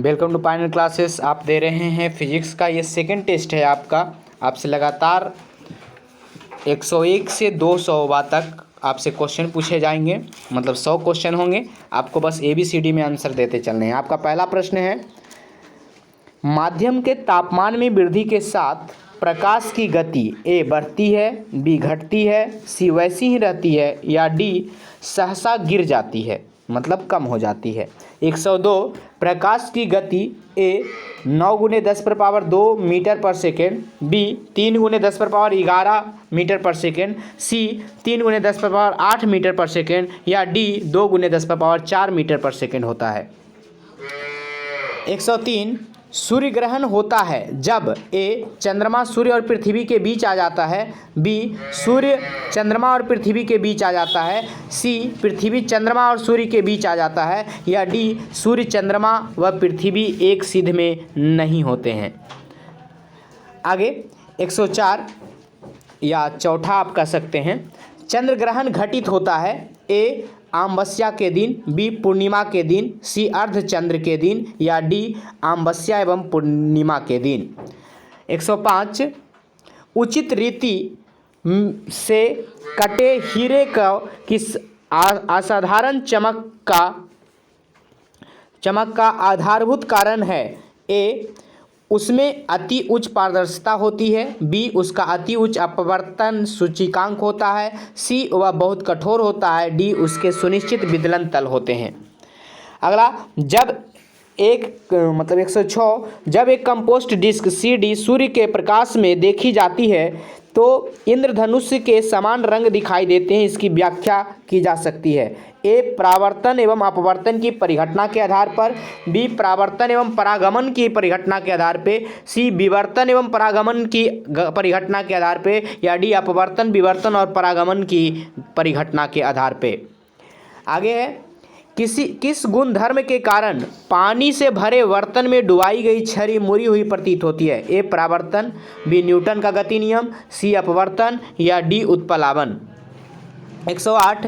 Welcome to Pioneer classes. आप दे रहे हैं फिजिक्स का ये सेकंड टेस्ट है आपका। आपसे लगातार 101 से 200 तक आपसे क्वेश्चन पूछे जाएंगे, मतलब 100 क्वेश्चन होंगे। आपको बस ABCD में आंसर देते चलने हैं। आपका पहला प्रश्न है, माध्यम के तापमान में वृद्धि के साथ प्रकाश की गति A बढ़ती है, B घटती है, C वैसी ही रहती है या D सहसा गिर जाती है, मतलब कम हो जाती है। 102 प्रकाश की गति A 9 × 10⁻² मीटर पर सेकेंड, B 3 × 10⁻11 मीटर पर सेकेंड, C 3 × 10⁸ मीटर पर सेकेंड या D 2 × 10⁴ मीटर पर सेकेंड होता है। 103 सूर्य ग्रहण होता है जब A चंद्रमा सूर्य और पृथ्वी के बीच आ जाता है, B सूर्य चंद्रमा और पृथ्वी के बीच आ जाता है, C पृथ्वी चंद्रमा और सूर्य के बीच आ जाता है या D सूर्य चंद्रमा व पृथ्वी एक सिध में नहीं होते हैं। आगे 104 या चौथा आप कह सकते हैं, चंद्र ग्रहण घटित होता है A अमावस्या के दिन, B पूर्णिमा के दिन, C अर्धचंद्र के दिन या D अमावस्या एवं पूर्णिमा के दिन। 105 उचित रीति से कटे हीरे का किस असाधारण चमक का आधारभूत कारण है। A उसमें अति उच्च पारदर्शिता होती है, B उसका अति उच्च अपवर्तन सूचकांक होता है, C वह बहुत कठोर होता है, D उसके सुनिश्चित विदलन तल होते हैं। अगला, जब 106 जब एक कंपोस्ट डिस्क CD सूर्य के प्रकाश में देखी जाती है तो इंद्रधनुष के समान रंग दिखाई देते हैं। इसकी व्याख्या की जा सकती है। A परावर्तन एवं अपवर्तन की परिघटना के आधार पर, B परावर्तन एवं परागमन की परिघटना के आधार पे, C विवर्तन एवं परागमन की परिघटना के आधार पे या D अपवर्तन विवर्तन और परागमन की परिघटना के आधार पे। आगे है, किस गुणधर्म के कारण पानी से भरे बर्तन में डुबाई गई छड़ी मुड़ी हुई प्रतीत होती है। A परावर्तन, B न्यूटन का गति नियम, C अपवर्तन या D उत्प्लावन। 108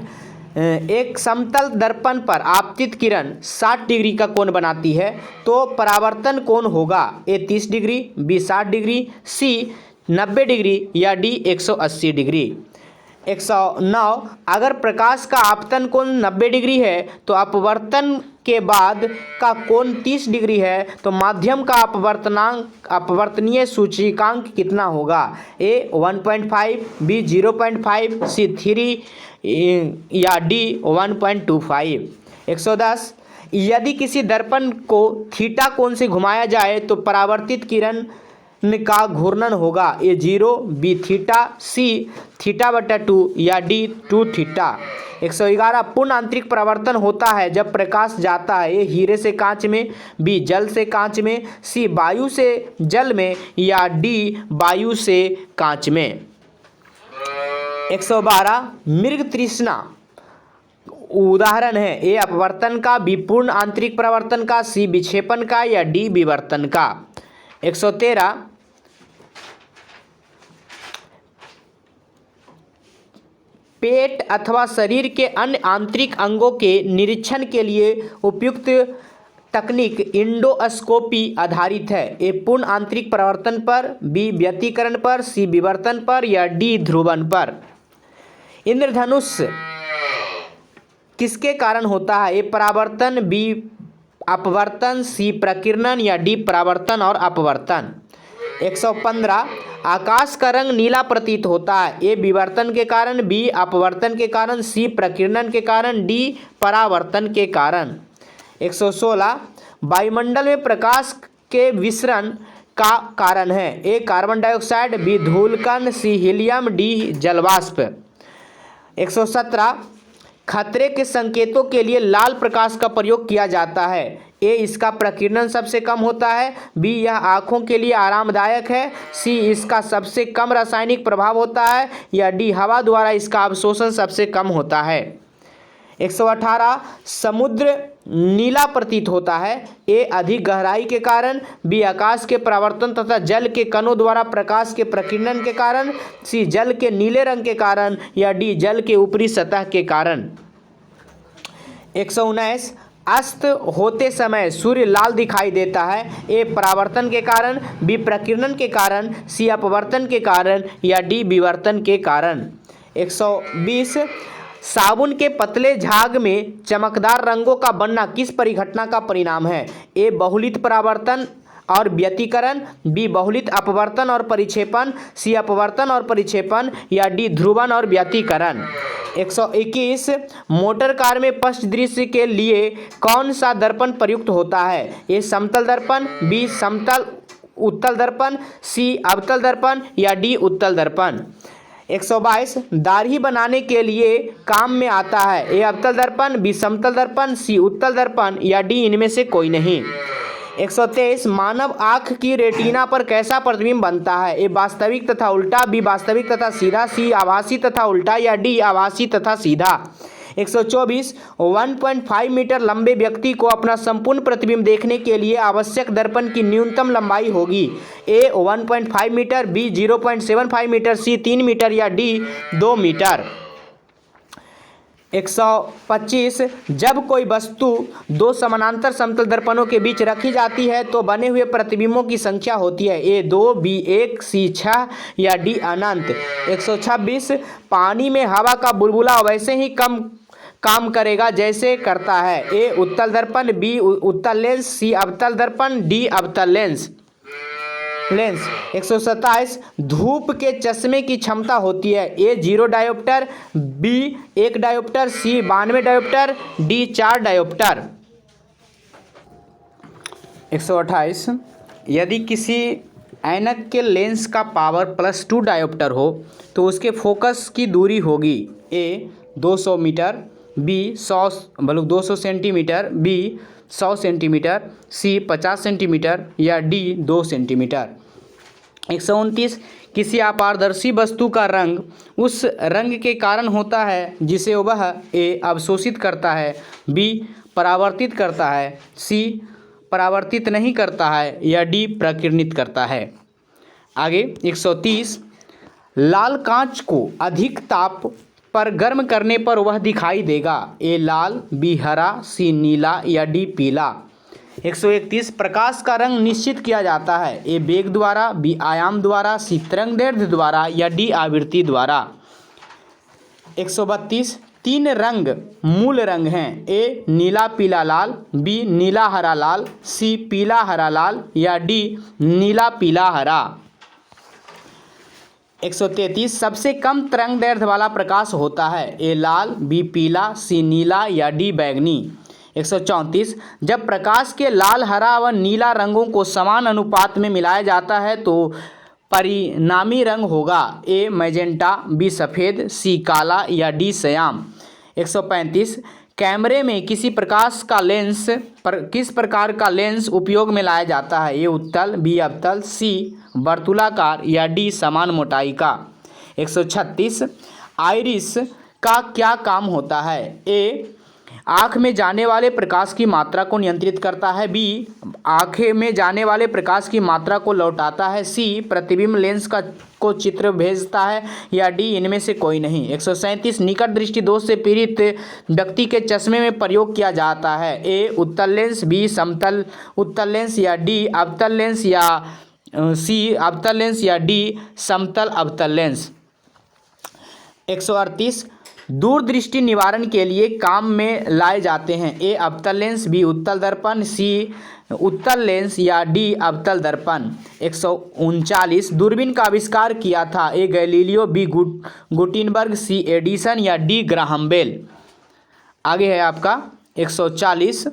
एक समतल दर्पण पर आपतित किरण 60 डिग्री का कोण बनाती है तो परावर्तन कोण होगा A 30 degree, B 60 degree, C 90 degree या D 180 डिग्री। 109 अगर प्रकाश का आपतन कोण 90 डिग्री है तो अपवर्तन के बाद का कोण 30 डिग्री है तो माध्यम का अपवर्तनीय सूचकांक कितना होगा। A 1.5, B 0.5, C 3 या D 1.25। 110 यदि किसी दर्पण को थीटा कोण से घुमाया जाए तो परावर्तित किरण का घूर्णन होगा A 0, B थीटा, C θ/2 या D 2 थीटा। 111 पूर्ण आंतरिक परावर्तन होता है जब प्रकाश जाता है A हीरे से कांच में, B जल से कांच में, C वायु से जल में या D वायु से कांच में। 112 मृग तृष्णा उदाहरण है A अपवर्तन का, B पूर्ण आंतरिक परावर्तन का, C विक्षेपण का या D विवर्तन का। 113 पेट अथवा शरीर के अन्य आंतरिक अंगों के निरीक्षण के लिए उपयुक्त तकनीक इंडोस्कोपी आधारित है। A पूर्ण आंतरिक परावर्तन पर, B व्यतिकरण पर, C विवर्तन पर या D ध्रुवन पर। इंद्रधनुष किसके कारण होता है। A परावर्तन, B अपवर्तन, C प्रकीर्णन या D परावर्तन और अपवर्तन। 115 आकाश का रंग नीला प्रतीत होता है A विवर्तन के कारण, B अपवर्तन के कारण, C प्रकीर्णन के कारण, D परावर्तन के कारण। 116 वायुमंडल में प्रकाश के विसरण का कारण है A कार्बन डाइऑक्साइड, B धूलकण, C हीलियम, D जलवाष्प। 117 खतरे के संकेतों के लिए लाल प्रकाश का प्रयोग किया जाता है A इसका प्रकीर्णन सबसे कम होता है, B यह आँखों के लिए आरामदायक है, C इसका सबसे कम रासायनिक प्रभाव होता है या D हवा द्वारा इसका अवशोषण सबसे कम होता है। 118 समुद्र नीला प्रतीत होता है A अधिक गहराई के कारण, B आकाश के परावर्तन तथा जल के कणों द्वारा प्रकाश के प्रकीर्णन के कारण, C जल के नीले रंग के कारण या D जल के ऊपरी सतह के कारण। 119 अस्त होते समय सूर्य लाल दिखाई देता है। ए परावर्तन के कारण, बी प्रकीर्णन के कारण, सी अपवर्तन के कारण या डी विवर्तन के कारण। 120 साबुन के पतले झाग में चमकदार रंगों का बनना किस परिघटना का परिणाम है? ए बहुलित परावर्तन और व्यतिकरण, बी बहुलित अपवर्तन और परिक्षेपण, सी अपवर्तन और परिक्षेपण या डी ध्रुवन और व्यतिकरण। 121 मोटर कार में पृष्ठ दृश्य के लिए कौन सा दर्पण प्रयुक्त होता है? ए समतल दर्पण, बी समतल उत्तल दर्पण, सी अवतल दर्पण या डी उत्तल दर्पण। 122 दाढ़ी बनाने के लिए काम में आता है। ए अवतल दर्पण, बी समतल दर्पण, सी उत्तल दर्पण या डी इनमें से कोई नहीं। 123 मानव आँख की रेटिना पर कैसा प्रतिबिंब बनता है? ए वास्तविक तथा उल्टा, बी वास्तविक तथा सीधा, सी आभासी तथा उल्टा या डी आभासी तथा सीधा। 124 1.5 मीटर लंबे व्यक्ति को अपना संपूर्ण प्रतिबिंब देखने के लिए आवश्यक दर्पण की न्यूनतम लंबाई होगी। ए 1.5 मीटर, बी 0.75 मीटर, सी 3 मीटर या डी 2 मीटर। 125 जब कोई वस्तु दो समानांतर समतल दर्पणों के बीच रखी जाती है तो बने हुए प्रतिबिंबों की संख्या होती है। ए 2, बी 1, सी 6 या डी अनंत। 126 पानी में हवा का बुलबुला वैसे ही कम काम करेगा जैसे करता है। ए उत्तल दर्पण, बी उत्तल लेंस, सी अवतल दर्पण, डी अवतल लेंस। 127 धूप के चश्मे की क्षमता होती है। ए 0 डायोप्टर, बी 1 डायोप्टर, सी 92 डायोप्टर, डी 4 डायोप्टर। 128 यदि किसी ऐनक के लेंस का पावर +2 डायोप्टर हो तो उसके फोकस की दूरी होगी। A 200 metre, B 200 centimetre, B 100 centimetre, C 50 centimetre या डी 2 सेंटीमीटर। 129 किसी अपारदर्शी वस्तु का रंग उस रंग के कारण होता है जिसे वह ए अवशोषित करता है, बी परावर्तित करता है, सी परावर्तित नहीं करता है या डी प्रकीर्णित करता है। आगे 130 लाल कांच को अधिक ताप पर गर्म करने पर वह दिखाई देगा। ए लाल, बी हरा, सी नीला या डी पीला। 131 प्रकाश का रंग निश्चित किया जाता है। ए वेग द्वारा, बी आयाम द्वारा, सी तरंगदैर्घ्य द्वारा या डी आवृत्ति द्वारा। 132 तीन रंग मूल रंग हैं। ए नीला पीला लाल, बी नीला हरा लाल, सी पीला हरा लाल या डी नीला पीला हरा। 133 सबसे कम तरंगदैर्घ्य वाला प्रकाश होता है। ए लाल, बी पीला, सी नीला या डी बैंगनी। 134 जब प्रकाश के लाल, हरा व नीला रंगों को समान अनुपात में मिलाया जाता है तो परिणामी रंग होगा। ए मैजेंटा, बी सफ़ेद, सी काला या डी श्याम। 135 कैमरे में किस प्रकार का लेंस उपयोग में लाया जाता है। ए उत्तल, बी अवतल, सी वर्तुलाकार या डी समान मोटाई का। 136 आइरिस का क्या काम होता है। ए आँख में जाने वाले प्रकाश की मात्रा को नियंत्रित करता है, बी आँख में जाने वाले प्रकाश की मात्रा को लौटाता है, सी प्रतिबिंब लेंस को चित्र भेजता है या डी इनमें से कोई नहीं। 137 निकट दृष्टि दोष से पीड़ित व्यक्ति के चश्मे में प्रयोग किया जाता है। ए उत्तल लेंस, बी समतल उत्तल लेंस या डी अवतल लेंस या सी अवतल लेंस या डी समतल अवतल लेंस। 138 दूरदृष्टि निवारण के लिए काम में लाए जाते हैं। ए अवतल लेंस, बी उत्तल दर्पण, सी उत्तल लेंस या डी अवतल दर्पण। 139 दूरबीन का आविष्कार किया था। A Galileo, B Gutenberg, C Edison या डी ग्राहम बेल। आगे है आपका 140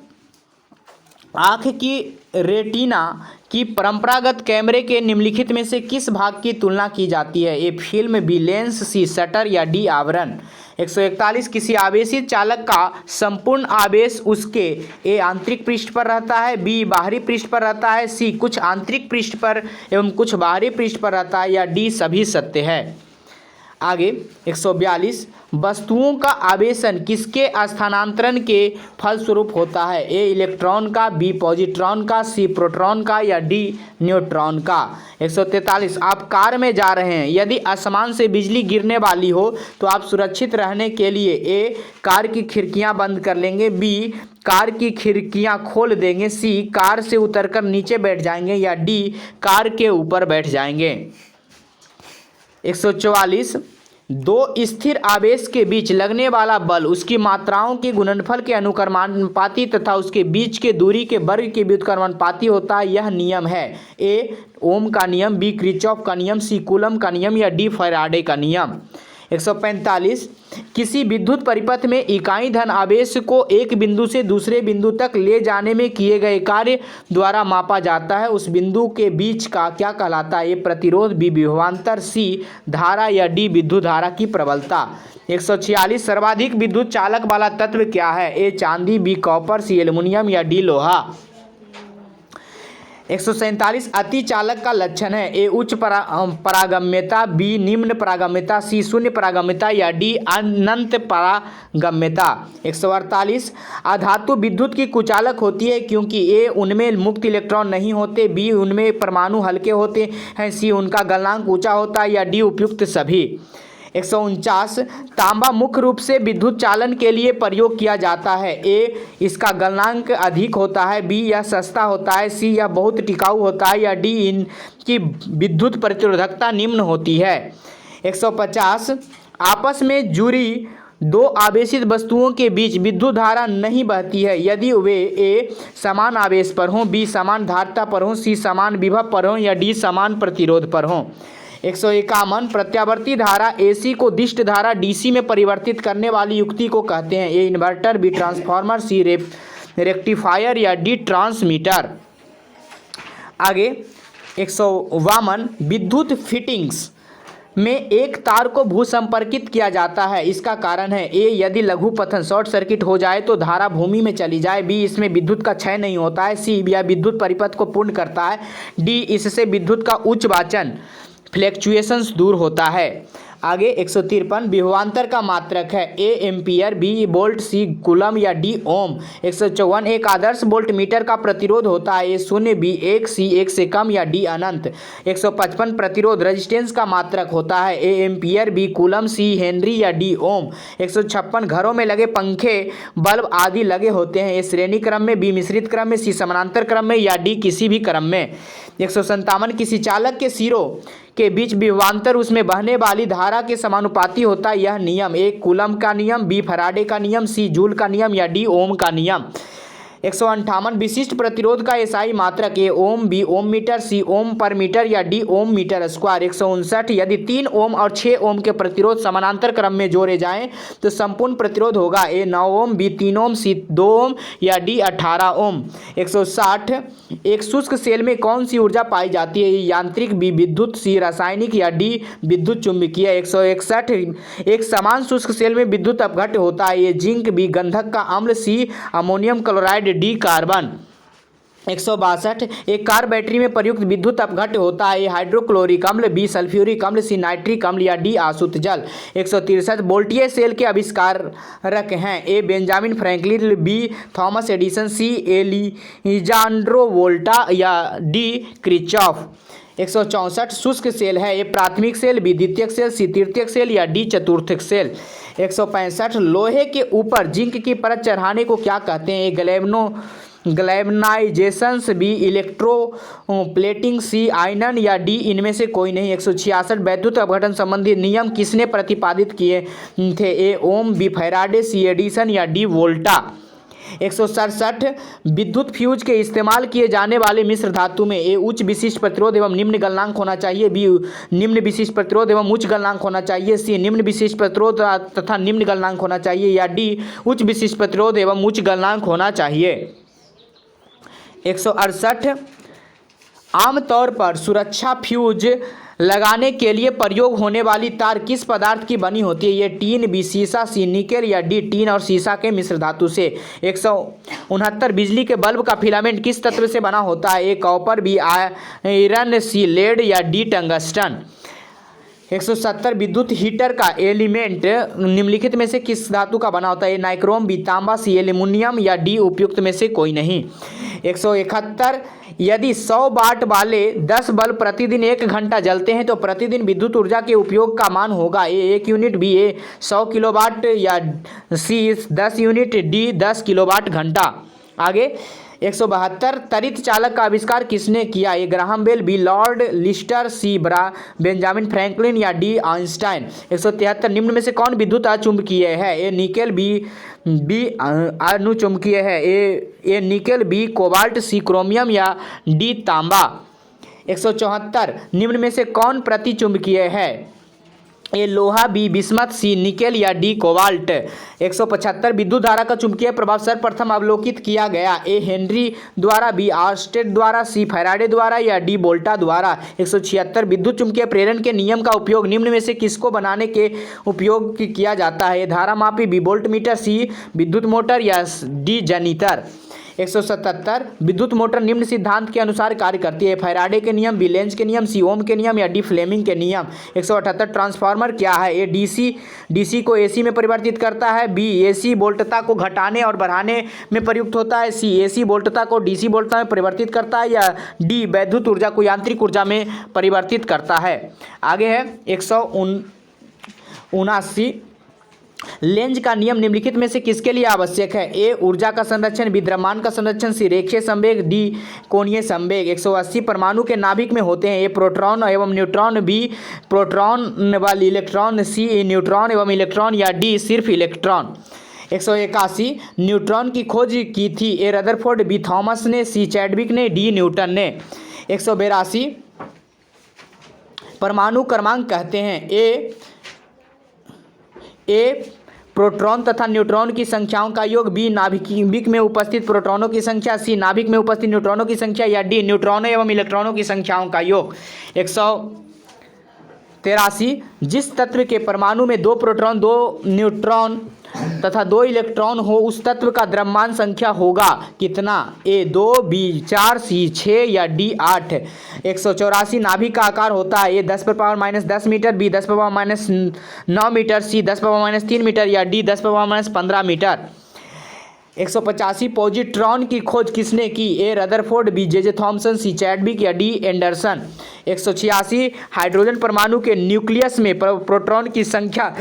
आँख की रेटिना की परंपरागत कैमरे के निम्नलिखित में से किस भाग की तुलना की जाती है। ए फिल्म, बी लेंस, सी शटर या डी आवरण। 141 किसी आवेशित चालक का संपूर्ण आवेश उसके ए आंतरिक पृष्ठ पर रहता है, बी बाहरी पृष्ठ पर रहता है, सी कुछ आंतरिक पृष्ठ पर एवं कुछ बाहरी पृष्ठ पर रहता है या डी सभी सत्य है। आगे 142 वस्तुओं का आवेशन किसके स्थानांतरण के फलस्वरूप होता है? ए इलेक्ट्रॉन का, बी पॉजिट्रॉन का, सी प्रोटॉन का या डी न्यूट्रॉन का। 143 आप कार में जा रहे हैं, यदि आसमान से बिजली गिरने वाली हो तो आप सुरक्षित रहने के लिए ए कार की खिड़कियां बंद कर लेंगे, बी कार की खिड़कियां खोल देंगे, सी कार से उतरकर नीचे बैठ जाएंगे या डी कार के ऊपर बैठ जाएंगे। 144 दो स्थिर आवेश के बीच लगने वाला बल उसकी मात्राओं के गुणनफल के अनुक्रमानुपाती तथा उसके बीच के दूरी के वर्ग के व्युत्क्रमानुपाती होता है। यह नियम है ए ओम का नियम, बी किरचॉफ का नियम, सी कूलम का नियम या डी फैराडे का नियम। 145 किसी विद्युत परिपथ में इकाई धन आवेश को एक बिंदु से दूसरे बिंदु तक ले जाने में किए गए कार्य द्वारा मापा जाता है। उस बिंदु के बीच का क्या कहलाता है? ए प्रतिरोध, बी विभवांतर, सी धारा या डी विद्युत धारा की प्रबलता। 146 सर्वाधिक विद्युत चालक वाला तत्व क्या है? ए चांदी, बी कॉपर, सी एल्युमिनियम या डी लोहा। 147 अति चालक का लक्षण है? ए उच्च पारगम्यता, बी निम्न पारगम्यता, सी शून्य पारगम्यता या डी अनंत पारगम्यता। 148 अधातु विद्युत की कुचालक होती है क्योंकि ए उनमें मुक्त इलेक्ट्रॉन नहीं होते, बी उनमें परमाणु हल्के होते हैं, सी उनका गलनांक ऊंचा होता है या डी उपयुक्त सभी। 149 तांबा मुख्य रूप से विद्युत चालन के लिए प्रयोग किया जाता है। ए इसका गलनांक अधिक होता है, बी यह सस्ता होता है, सी यह बहुत टिकाऊ होता है या डी इनकी विद्युत प्रतिरोधकता निम्न होती है। 150 आपस में जुड़ी दो आवेशित वस्तुओं के बीच विद्युत धारा नहीं बहती है यदि वे ए समान आवेश पर हों, बी समान धारिता पर हों, सी समान विभव पर हों या डी समान प्रतिरोध पर हों। 151 प्रत्यावर्ती धारा एसी को दिष्ट धारा डीसी में परिवर्तित करने वाली युक्ति को कहते हैं? ए इन्वर्टर, बी ट्रांसफार्मर, सी रेक्टिफायर या डी ट्रांसमीटर। आगे 152 विद्युत फिटिंग्स में एक तार को भूसंपर्कित किया जाता है, इसका कारण है? ए यदि लघुपथन शॉर्ट सर्किट हो जाए तो धारा भूमि में चली जाए, बी इसमें विद्युत का क्षय नहीं होता है, सी यह विद्युत परिपथ को पूर्ण करता है, डी इससे विद्युत का उच्च वाचन फ्लैक्चुएशंस दूर होता है। आगे 153 विभवांतर का मात्रक है? A ampere, B volt, C coulomb या डी ओम। 154 एक आदर्श वोल्ट मीटर का प्रतिरोध होता है? ए शून्य, बी 1, सी 1 से कम या डी अनंत। 155 प्रतिरोध रेजिस्टेंस का मात्रक होता है? A ampere, B coulomb, C henry या डी ओम। 156 घरों में लगे पंखे बल्ब आदि लगे होते हैं? ए श्रेणी क्रम में, बी मिश्रित क्रम में, सी समानांतर क्रम में या डी किसी भी क्रम में। 157 किसी चालक के सिरों के बीच विभवांतर उसमें बहने वाली धारा के समानुपाती होता है, यह नियम? ए कूलम का नियम, बी फैराडे का नियम, सी जूल का नियम या डी ओम का नियम। 158 विशिष्ट प्रतिरोध का एसआई मात्रक? ए ओम, बी ओम मीटर, सी ओम पर मीटर या डी ओम मीटर स्क्वायर। 159 यदि 3 ओम और 6 ओम के प्रतिरोध समानांतर क्रम में जोड़े जाएं तो संपूर्ण प्रतिरोध होगा? ए 9 ओम, बी 3 ओम, सी 2 ओम या डी 18 ओम। 160 एक शुष्क सेल में कौन सी ऊर्जा पाई जाती है? यांत्रिक, बी विद्युत, सी रासायनिक या डी विद्युत चुंबकीय। 161 एक समान शुष्क सेल में विद्युत अपघट्य होता है? ए जिंक, बी गंधक का अम्ल, सी अमोनियम क्लोराइड, डी कार्बन। 162 एक कार बैटरी में प्रयुक्त विद्युत अपघट्य होता है? ए हाइड्रोक्लोरिक अम्ल, बी सल्फ्यूरिक अम्ल, सी नाइट्रिक अम्ल या डी आसुत जल। 163 वोल्टीय सेल के आविष्कारक हैं? A Benjamin Franklin, B Thomas Edison, C Alejandro Volta या डी किरचॉफ। 164 शुष्क सेल है? ए प्राथमिक सेल, बी द्वितीयक सेल, सी तृतीयक सेल या डी चतुर्थक सेल। 165 लोहे के ऊपर जिंक की परत चढ़ाने को क्या कहते हैं? ए ग्लैमनाइजेशंस, बी इलेक्ट्रो प्लेटिंग, सी आयनन या डी इनमें से कोई नहीं। 166 वैद्युत अपघटन संबंधी नियम किसने प्रतिपादित किए थे? ए ओम, बी फैराडे, सी एडिसन या डी वोल्टा। 167 विद्युत फ्यूज के इस्तेमाल किए जाने वाले मिश्र धातु में? ए उच्च विशिष्ट प्रतिरोध एवं निम्न गलनांक होना चाहिए, बी निम्न विशिष्ट प्रतिरोध एवं उच्च गलनांक होना चाहिए, सी निम्न विशिष्ट प्रतिरोध तथा निम्न गलनांक होना चाहिए या डी उच्च विशिष्ट प्रतिरोध एवं उच्च गलनांक होना चाहिए। 168 आमतौर पर सुरक्षा फ्यूज लगाने के लिए प्रयोग होने वाली तार किस पदार्थ की बनी होती है? ये टीन, बी सीसा, सी निकेल या डी टीन और सीसा के मिश्र धातु से। 169 बिजली के बल्ब का फिलामेंट किस तत्व से बना होता है? ए कॉपर, बी आयरन, सी लेड या डी टंगस्टन। 170 विद्युत हीटर का एलिमेंट निम्नलिखित में से किस धातु का बना होता है? नाइक्रोम, बी तांबा, सी एल्यूमिनियम या डी उपयुक्त में से कोई नहीं। 171 यदि 100 वाट वाले 10 बल्ब प्रतिदिन 1 घंटा जलते हैं तो प्रतिदिन विद्युत ऊर्जा के उपयोग का मान होगा? ए 1 यूनिट, बी 100 किलोवाट या सी 10 यूनिट, डी 10 किलोवाट घंटा। आगे 172 त्वरित चालक का आविष्कार किसने किया? A Graham Bell, B Lord Lister, C Benjamin Franklin या डी आइंस्टाइन। 173 निम्न में से कौन विद्युत अचुंबकीय है? ए निकेल, बी अनुचुंबकीय है, ए निकेल, बी कोबाल्ट, सी क्रोमियम या डी तांबा। 174 निम्न में से कौन प्रतिचुंबकीय है? ए लोहा, बी बिस्मथ, सी निकेल या डी कोबाल्ट। 175 विद्युत धारा का चुंबकीय प्रभाव सर्वप्रथम अवलोकित किया गया? ए हेनरी द्वारा, बी आर्स्टेड द्वारा, सी फैराडे द्वारा या डी वोल्टा द्वारा। 176 विद्युत चुंबकीय प्रेरण के नियम का उपयोग निम्न में से किसको बनाने के उपयोग किया जाता है? धारा मापी, बी वोल्टमीटर, सी विद्युत मोटर या डी जनरेटर। 177 विद्युत मोटर निम्न सिद्धांत के अनुसार कार्य करती है? फैराडे के नियम, बी लेंज के नियम, सी ओम के नियम या डी फ्लेमिंग के नियम। 178 ट्रांसफार्मर क्या है? ए डीसी को एसी में परिवर्तित करता है, बी एसी वोल्टता को घटाने और बढ़ाने में प्रयुक्त होता है, सी एसी वोल्टता को डीसी वोल्टता में परिवर्तित करता है या डी वैद्युत ऊर्जा को यांत्रिक ऊर्जा में परिवर्तित करता है। आगे है 179 लेंज का नियम निम्नलिखित में से किसके लिए आवश्यक है? ए ऊर्जा का संरक्षण, बी द्रव्यमान का संरक्षण, सी रेखीय संवेग, डी कोणीय संवेग। 180 परमाणु के नाभिक में होते हैं? ए प्रोटॉन एवं न्यूट्रॉन, बी प्रोटॉन व इलेक्ट्रॉन, सी न्यूट्रॉन एवं इलेक्ट्रॉन या डी सिर्फ इलेक्ट्रॉन। 181 न्यूट्रॉन की खोज की थी? ए रदरफोर्ड, बी थॉमस ने, सी चैडविक ने, डी न्यूटन ने। 182 परमाणु क्रमांक कहते हैं? ए प्रोटॉन तथा न्यूट्रॉन की संख्याओं का योग, बी नाभिक में उपस्थित प्रोटॉनों की संख्या, सी नाभिक में उपस्थित न्यूट्रॉनों की संख्या या डी न्यूट्रॉनों एवं इलेक्ट्रॉनों की संख्याओं का योग। 183 जिस तत्व के परमाणु में 2 प्रोटॉन 2 न्यूट्रॉन तथा 2 इलेक्ट्रॉन हो उस तत्व का द्रव्यमान संख्या होगा कितना? ए 2, बी 4, सी 6 या डी 8। 184 नाभिक का आकार होता है? ए 10⁻⁻10 मीटर, बी 10⁻⁻9 मीटर, सी 10⁻⁻3 मीटर या डी 10⁻⁻15 मीटर। 185 पॉजिट्रॉन की खोज किसने की? ए रदरफोर्ड, बी जे थॉमसन, सी चैडविक या डी एंडरसन। 186 हाइड्रोजन परमाणु के न्यूक्लियस में प्रोटॉन की संख्या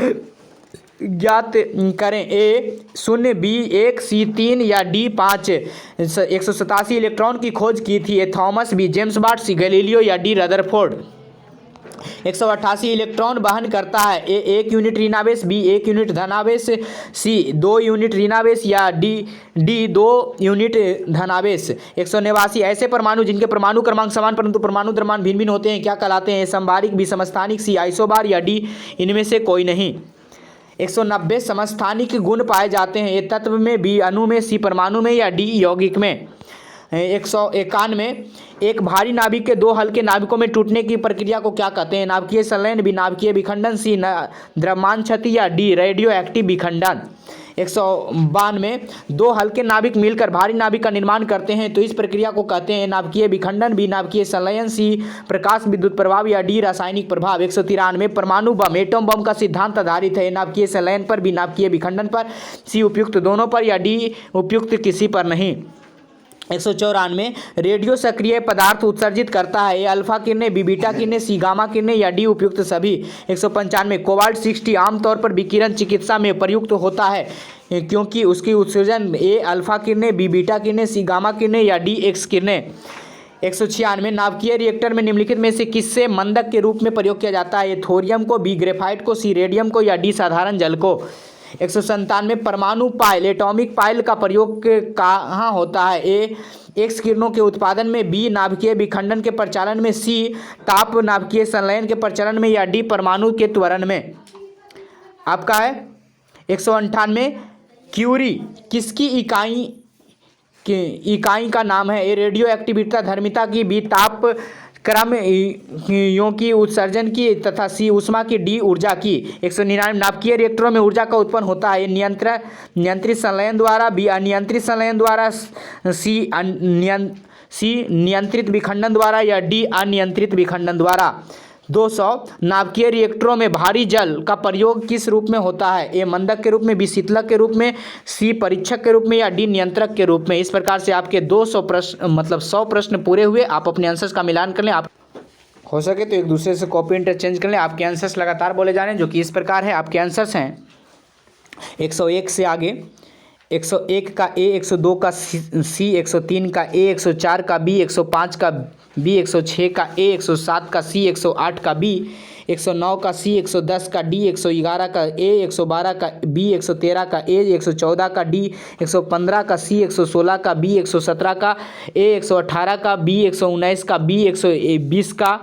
ज्ञात करें? ए 0, बी 1, सी 3 या डी 5। 187 इलेक्ट्रॉन की खोज की थी? ए थॉमस, बी जेम्स वाट, सी गैलीलियो या डी रदरफोर्ड। 188 इलेक्ट्रॉन वहन करता है? ए 1 यूनिट ऋणावेश, बी 1 यूनिट धनावेश, सी 2 यूनिट ऋणावेश या डी 2 यूनिट धनावेश। 189 ऐसे परमाणु जिनके परमाणु क्रमांक समान परंतु परमाणु द्रव्यमान भिन्न भिन्न होते हैं क्या कहलाते हैं? समभारिक, बी समस्थानिक, सी आइसोबार या डी इनमें से कोई नहीं। 190 समस्थानिक गुण पाए जाते हैं? ए तत्व में, बी अणु में, सी परमाणु में या डी यौगिक में। 191 एक भारी नाभिक के 2 हल्के नाभिकों में टूटने की प्रक्रिया को क्या कहते हैं? नाभिकीय संलयन, बी नाभिकीय विखंडन, सी द्रव्यमान क्षति या डी रेडियो एक्टिव विखंडन। 192 2 हल्के नाभिक मिलकर भारी नाभिक का निर्माण करते हैं तो इस प्रक्रिया को कहते हैं? नाभिकीय विखंडन, बी नाभिकीय संलयन, सी प्रकाश विद्युत प्रभाव या डी रासायनिक प्रभाव। 193 परमाणु बम एटम बम का सिद्धांत आधारित है? नाभिकीय संलयन पर, बी नाभिकीय विखंडन पर, सी उपयुक्त दोनों पर या डी उपयुक्त किसी पर नहीं। 194 रेडियो सक्रिय पदार्थ उत्सर्जित करता है? ए अल्फा किरणें, बी बीटा किरणें, सी गामा किरणें या डी उपयुक्त सभी। 195 कोबाल्ट 60 आमतौर पर विकिरण चिकित्सा में प्रयुक्त होता है क्योंकि उसकी उत्सर्जन ए अल्फा किरणें, बी बीटा किरणें, सी गामा किरणें या डी एक्स किरणें। 196 नाभिकीय रिएक्टर में निम्नलिखित में से किससे मंदक के रूप में प्रयोग किया जाता है? ए थोरियम को, बी ग्रेफाइट को, सी रेडियम को या डी साधारण जल को। 197 परमाणु पाइल एटॉमिक पाइल का प्रयोग कहाँ होता है? ए एक्स किरणों के उत्पादन में, बी नाभिकीय विखंडन के प्रचालन में, सी ताप नाभिकीय संलयन के प्रचलन में या डी परमाणु के त्वरण में। आपका है 198 क्यूरी किसकी इकाई का नाम है? ए रेडियो एक्टिविटी धर्मिता की, बी ताप क्रम यों की उत्सर्जन की तथा सी ऊष्मा की, डी ऊर्जा की। 199 नाभिकीय रिएक्टरों में ऊर्जा का उत्पन्न होता है? नियंत्रित संलयन द्वारा, बी अनियंत्रित संलयन द्वारा, सी नियंत्रित विखंडन द्वारा या डी अनियंत्रित विखंडन द्वारा। 200 नाभिकीय रिएक्टरों में भारी जल का प्रयोग किस रूप में होता है? ए मंदक के रूप में, बी शीतलक के रूप में, सी परीक्षक के रूप में या डी नियंत्रक के रूप में। इस प्रकार से आपके 200 प्रश्न मतलब 100 प्रश्न पूरे हुए। आप अपने आंसर्स का मिलान कर लें। आप हो सके तो एक दूसरे से कॉपी इंटरचेंज कर लें। आपके आंसर्स लगातार बोले जा रहे हैं जो कि इस प्रकार है। आपके आंसर्स हैं 101 से आगे 101 का ए, 102 का सी, 103 का ए, 104 का बी, 105 का बी, 106 का ए, 107 का सी, 108 का बी, 109 का सी, 110 का डी, 111 का ए, 112 का बी, 113 का ए, 114 का डी, 115 का सी, 116 का बी, 117 का ए, 118 का बी, 119 का बी, 120 का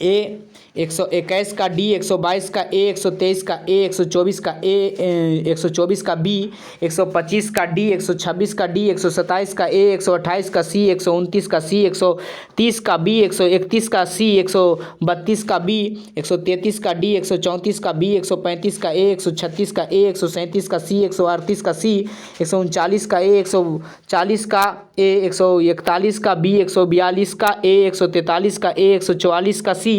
ए, 121 का डी, 122 का ए, 123 का ए, 124 का ए, 124 का बी, 125 का डी, 126 का डी, 127 का ए, 128 का सी, 129 का सी, 130 का बी, 131 का सी, 132 का बी, 133 का डी, 134 का बी, 135 का ए, 136 का ए, 137 का सी, 138 का सी, 139 का ए, 140 का ए, 141 का बी, 142 का ए, 143 का ए, 144 का सी,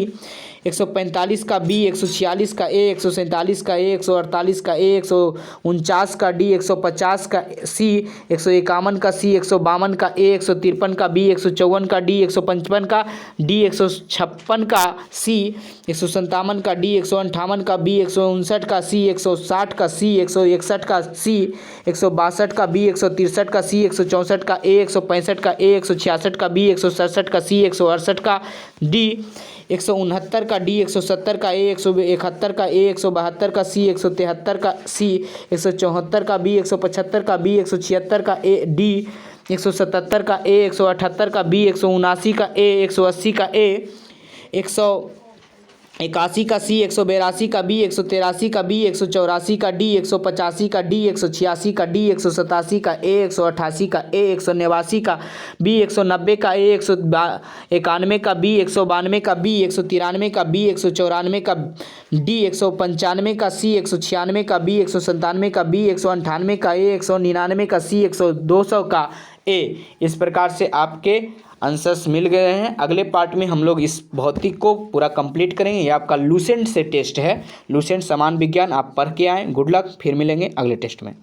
145 का बी, 146 का ए, 147 का ए, 148 का ए, 149 का डी, 150 का सी, 151 का सी, 152 का ए, 153 का बी, 154 का डी, 155 का डी, 156 का सी, 157 का डी, 158 का बी, 159 का सी, 160 का सी, 161 का सी, 162 का बी, 163 का सी, 164 का ए, 165 का ए, 166 का बी, 167 का सी, 168 का डी, 169 का डी, 170 का ए, 171 का ए, 172 का सी, 173 का सी, 174 का बी, 175 का बी, 176 का ए डी, 177 का ए, 178 का बी, 179 का ए, 180 का ए, 181 का सी, 182 का बी, 183 का बी, 184 का डी, 185 का डी, 186 का डी, 187 का ए, 188 का ए, 189 का बी, 190 का ए, 191 का बी, 192 का बी, 193 का बी, 194 का डी, 195 का सी, 196 का बी, 197 का बी, 198 का ए, 199 का सी, 200 का ए। इस प्रकार से आपके आंसर्स मिल गए हैं। अगले पार्ट में हम लोग इस भौतिक को पूरा कंप्लीट करेंगे। ये आपका लूसेंट से टेस्ट है, लूसेंट समान विज्ञान। आप पढ़ के आएँ। गुड लक, फिर मिलेंगे अगले टेस्ट में।